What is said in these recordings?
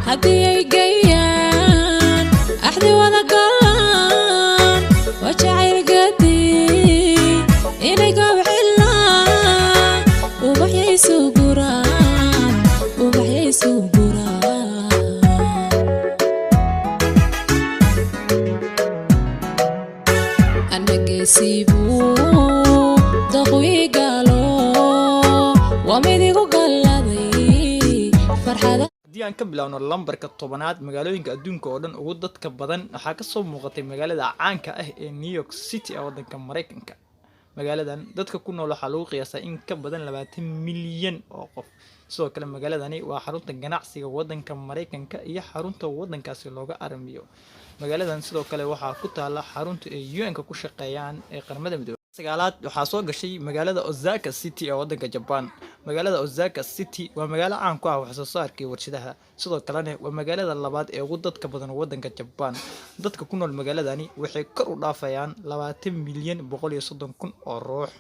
هدي جيان أحدي وذا قلان وجعل قدي إني قابح الله وبحيي سوقران وبحيي سوقران أنا قسيبو تقوي قالو وميديقو قلبي فرحة aan ka bilaawno lambarka 10aad magaalooyinka adduunka oo dhan ugu dadka badan waxa ka soo muuqatay magaalada caanka ah ee New York City ee wadanka Mareykanka. magaaladan dadka ku nool waxa lagu qiyaasaa in ka badan 20 milyan oo qof. sidoo kale magaaladani waa xarunta ganacsiga wadanka Mareykanka iyo xarunta wadankaasi looga armiyo. magaaladan sidoo kale waxa ku taala xarunta ay UN-ka ku shaqeeyaan ee qaramada midoobay. sagaalaad waxaa soo gashay magaalada Osaka City ee wadanka Japan. magaalada Osaka City waa magaalo caan ku ah wax soo saarka iyo warshadaha. sidoo kale waa magaalada labaad ee ugu dadka badan wadanka Japan. dadka ku nool magaaladani waxay kor u dhaafayaan 20 milyan 130 kun oo ruux.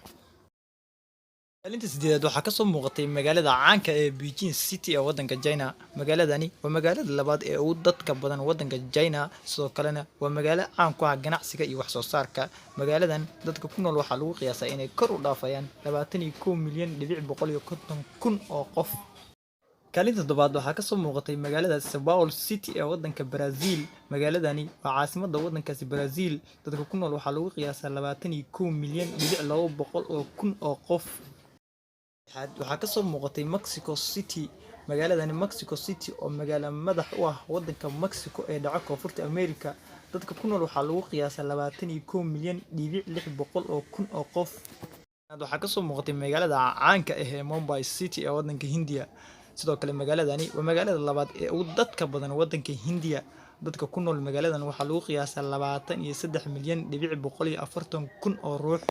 maalinta sideedaad waxaa ka soo muuqatay magaalada caanka ee Beijing City ee wadanka China. magaaladani waa magaalada labaad ee ugu dadka badan wadanka China. sidoo kalena waa magaalo caan ku ah ganacsiga iyo wax soo saarka. magaaladan dadka ku nool waxaa lagu qiyaasaa inay kor u dhaafayaan 21 milyan 150 kun oo qof. kaalinta toddobaad waxaa ka soo muuqatay magaalada São Paulo City ee wadanka Brazil. magaaladani waa caasimadda wadankaasi Brazil. dadka ku nool waxaa lagu qiyaasaa 21 milyan 200 kun oo qof. waxaa ka soo muuqatay Mexico City. magaaladani Mexico City oo magaalo madax u ah wadanka Mexico ee dhaca koonfurta America. dadka ku nool waxaa lagu qiyaasaa 21 milyan 600 kun oo qof. waxaa ka soo muuqatay magaalada caanka ah ee Mumbai City ee wadanka Hindiya. sidoo kale magaaladani waa magaalada labaad ee ugu dadka badan wadanka Hindiya. dadka ku nool magaaladan waxaa lagu qiyaasaa 23 milyan 140 kun oo ruux.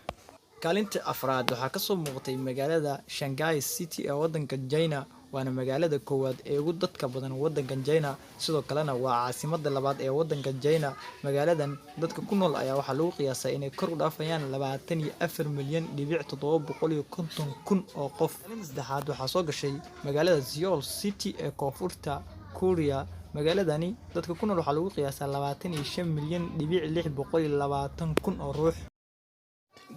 kaalinta afraad waxaa ka soo muuqatay magaalada Shanghai City ee wadanka China. waana magaalada koowaad ee ugu dadka badan wadanka China. sidoo kalena waa caasimadda labaad ee wadanka China. magaaladan dadka ku nool ayaa waxaa lagu qiyaasaa inay kor u dhaafayaan 24 milyan 750 kun oo qof. kaalinta saddexaad waxaa soo gashay magaalada Seoul City ee koonfurta Korea. magaaladani dadka ku nool waxaa lagu qiyaasaa 25 milyan 620 kun oo ruux.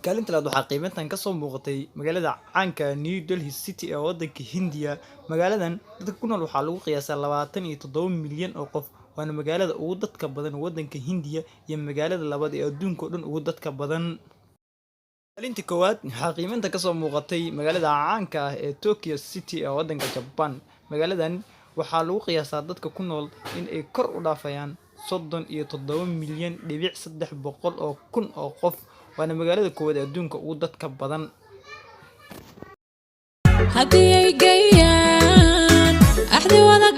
kaalinta labaad waxaa qiimayntan ka soo muuqatay magaalada caanka New Delhi City ee wadanka Hindiya. magaaladan dadka ku nool waxaa lagu qiyaasaa 27 milyan oo qof. waana magaalada ugu dadka badan wadanka Hindiya iyo magaalada labaad ee adduunka oo dhan ugu dadka badan. kaalinta koowaad waxaa qiimaynta ka soo muuqatay magaalada caanka ah ee Tokyo City ee wadanka Japan. magaaladan waxaa lagu qiyaasaa dadka ku nool in ay kor u dhaafayaan 37 milyan 300 kun oo qof. waana magaalada koowaad ee adduunka ugu dadka badan. هدي جيان أحدي وذا